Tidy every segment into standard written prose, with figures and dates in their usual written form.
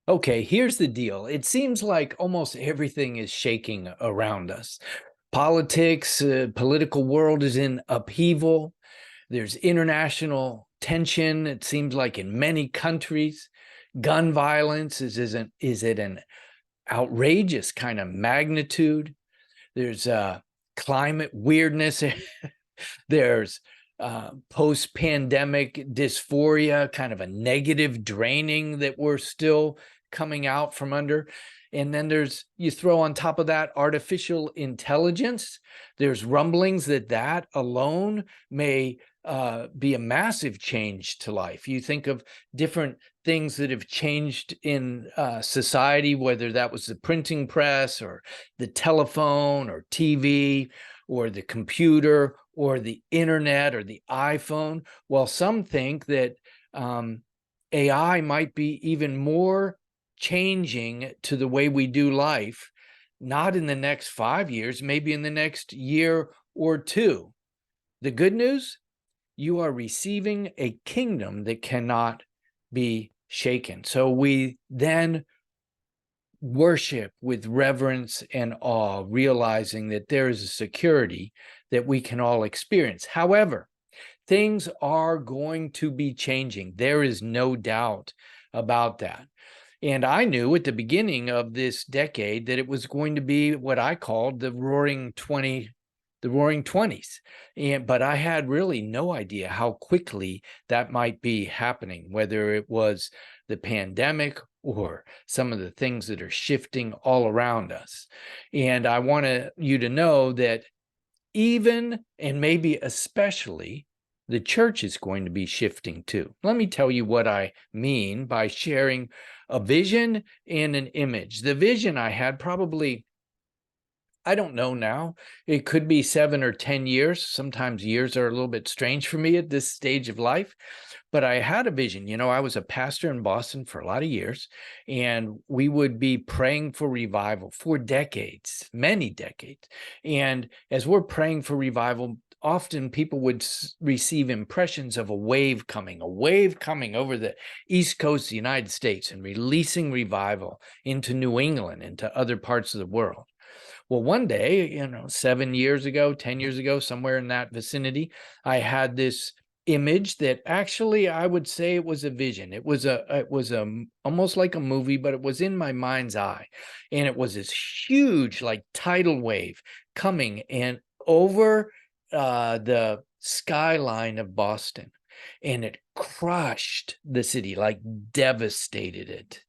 Okay, here's the deal. It seems like almost everything is shaking around us. Politics, political world is in upheaval. There's international tension. It seems like in many countries, gun violence is at an outrageous kind of magnitude. There's climate weirdness. There's post-pandemic dysphoria, kind of a negative draining that we're still coming out from under. And then you throw on top of that artificial intelligence. There's rumblings that alone may be a massive change to life. You think of different things that have changed in society, whether that was the printing press or the telephone or TV or the computer or the internet or the iPhone. Well, some think that AI might be even more changing to the way we do life, not in the next 5 years, maybe in the next year or two. The good news, you are receiving a kingdom that cannot be shaken. So we then worship with reverence and awe, realizing that there is a security that we can all experience. However, things are going to be changing. There is no doubt about that. And I knew at the beginning of this decade that it was going to be what I called the roaring 20s. But I had really no idea how quickly that might be happening, whether it was the pandemic or some of the things that are shifting all around us. And I want you to know that even and maybe especially the church is going to be shifting too. Let me tell you what I mean by sharing a vision and an image. The vision I had probably, I don't know now. It could be 7 or 10 years. Sometimes years are a little bit strange for me at this stage of life. But I had a vision. You know, I was a pastor in Boston for a lot of years, and we would be praying for revival for decades, many decades. And as we're praying for revival, often people would receive impressions of a wave coming over the East Coast of the United States and releasing revival into New England, into other parts of the world. Well, one day, 7 years ago, 10 years ago, somewhere in that vicinity, I had this image that actually I would say it was a vision. It was almost like a movie, but it was in my mind's eye. And it was this huge, like tidal wave coming and over the skyline of Boston. And it crushed the city, like devastated it.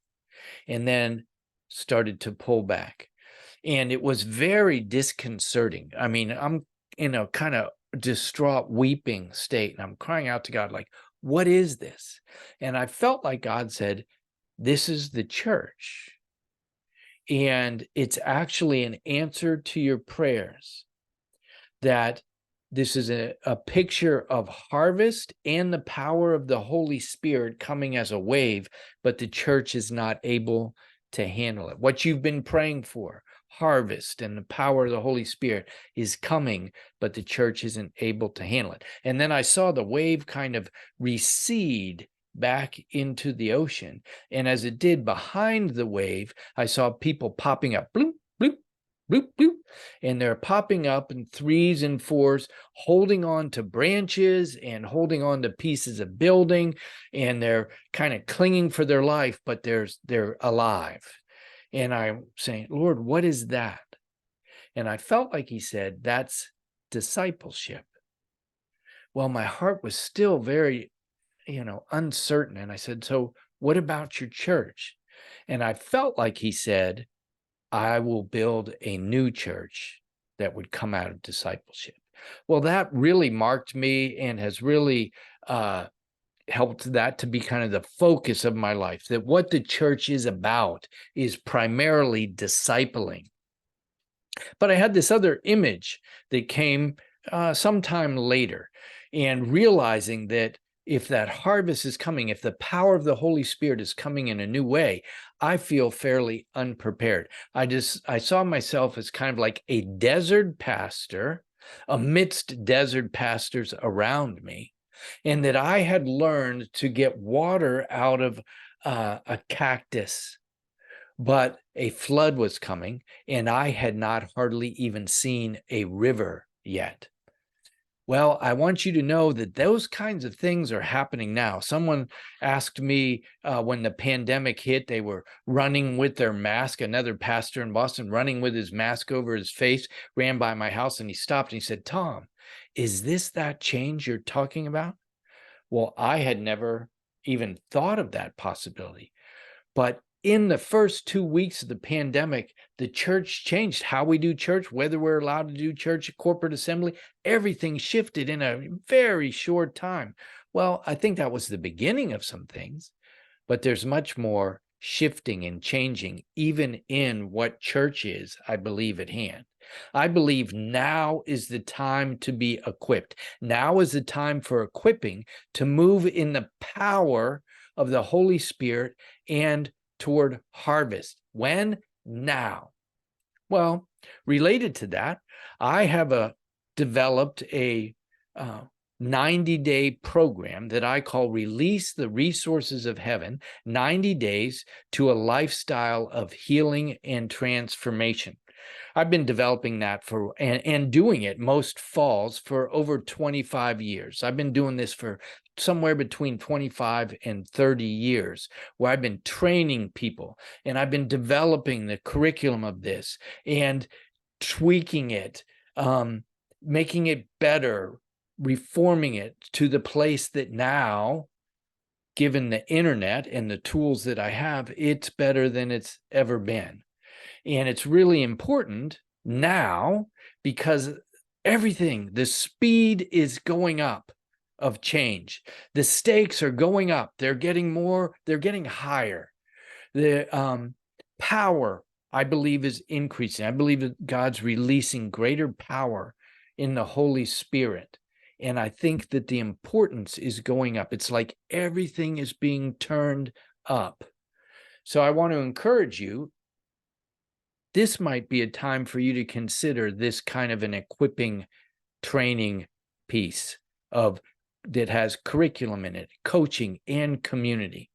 And then started to pull back. And it was very disconcerting. I mean, I'm in a kind of distraught, weeping state, and I'm crying out to God, like, what is this? And I felt like God said, this is the church. And it's actually an answer to your prayers, that this is a picture of harvest and the power of the Holy Spirit coming as a wave, but the church is not able to handle it. What you've been praying for, harvest and the power of the Holy Spirit, is coming, but the church isn't able to handle it. And then I saw the wave kind of recede back into the ocean. And as it did behind the wave, I saw people popping up, bloop, bloop, bloop, bloop. And they're popping up in threes and fours, holding on to branches and holding on to pieces of building. And they're kind of clinging for their life, but they're alive. And I'm saying, Lord, what is that? And I felt like he said, that's discipleship. Well, my heart was still very, uncertain. And I said, so what about your church? And I felt like he said, I will build a new church that would come out of discipleship. Well, that really marked me and has really helped that to be kind of the focus of my life, that what the church is about is primarily discipling. But I had this other image that came sometime later, and realizing that if that harvest is coming, if the power of the Holy Spirit is coming in a new way, I feel fairly unprepared. I saw myself as kind of like a desert pastor amidst desert pastors around me, and that I had learned to get water out of a cactus but a flood was coming, and I had not hardly even seen a river yet. Well, I want you to know that those kinds of things are happening now. Someone asked me when the pandemic hit, they were running with their mask. Another pastor in Boston running with his mask over his face, ran by my house, and he stopped and he said, "Tom, is this that change you're talking about?" Well, I had never even thought of that possibility. But in the first 2 weeks of the pandemic, the church changed how we do church, whether we're allowed to do church at corporate assembly. Everything shifted in a very short time. Well, I think that was the beginning of some things, but there's much more shifting and changing, even in what church is, I believe, at hand. I believe now is the time to be equipped. Now is the time for equipping to move in the power of the Holy Spirit and toward harvest. When? Now. Well, related to that, I have developed a 90-day program that I call Release the Resources of Heaven, 90 days to a lifestyle of healing and transformation. I've been developing that and doing it most falls for over 25 years. I've been doing this for somewhere between 25 and 30 years, where I've been training people and I've been developing the curriculum of this and tweaking it, making it better, reforming it to the place that now, given the internet and the tools that I have, it's better than it's ever been. And it's really important now because everything, the speed is going up of change. The stakes are going up. They're getting higher. The power, I believe, is increasing. I believe that God's releasing greater power in the Holy Spirit. And I think that the importance is going up. It's like everything is being turned up. So I want to encourage you, this might be a time for you to consider this kind of an equipping training piece that has curriculum in it, coaching and community.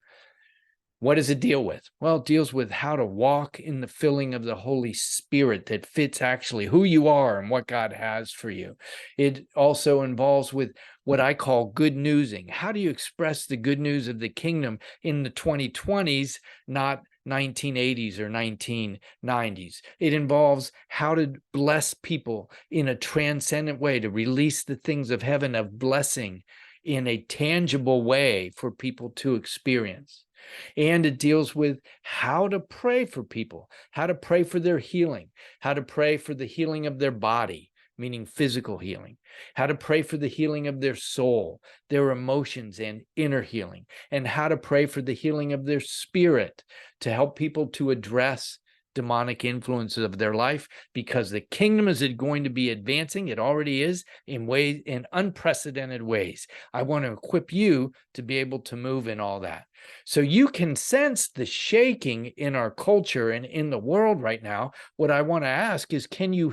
What does it deal with? Well, it deals with how to walk in the filling of the Holy Spirit that fits actually who you are and what God has for you. It also involves with what I call good newsing. How do you express the good news of the kingdom in the 2020s, not 1980s or 1990s? It involves how to bless people in a transcendent way, to release the things of heaven of blessing in a tangible way for people to experience. And it deals with how to pray for people, how to pray for their healing, how to pray for the healing of their body, meaning physical healing, how to pray for the healing of their soul, their emotions and inner healing, and how to pray for the healing of their spirit to help people to address demonic influences of their life, because the kingdom is going to be advancing. It already is in unprecedented ways. I want to equip you to be able to move in all that. So you can sense the shaking in our culture and in the world right now. What I want to ask is, can you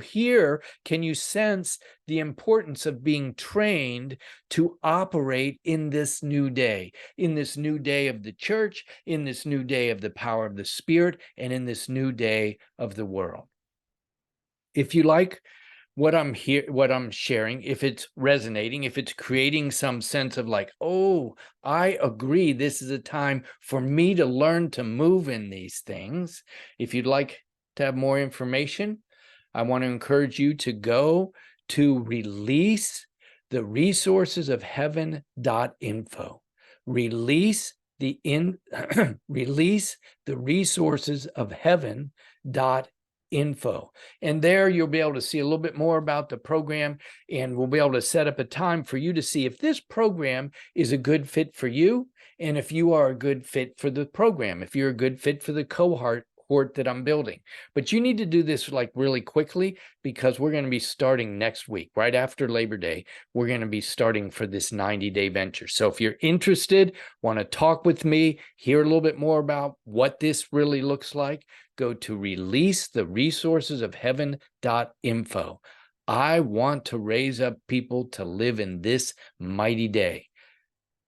sense the importance of being trained to operate in this new day of the church, in this new day of the power of the Spirit, and in this new day of the world? If you like what I'm sharing, if it's resonating, if it's creating some sense of like, oh, I agree, this is a time for me to learn to move in these things. If you'd like to have more information, I want to encourage you to go to release the resources of heaven.info. Release the resources of heaven.info. And there you'll be able to see a little bit more about the program, and we'll be able to set up a time for you to see if this program is a good fit for you, and if you are a good fit for the program, if you're a good fit for the cohort that I'm building. But you need to do this like really quickly, because we're going to be starting next week, right after Labor Day. We're going to be starting for this 90-day venture. So if you're interested, want to talk with me, hear a little bit more about what this really looks like, go to releasetheresourcesofheaven.info. I want to raise up people to live in this mighty day.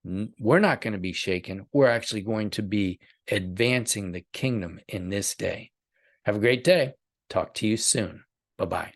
We're not going to be shaken. We're actually going to be advancing the kingdom in this day. Have a great day. Talk to you soon. Bye-bye.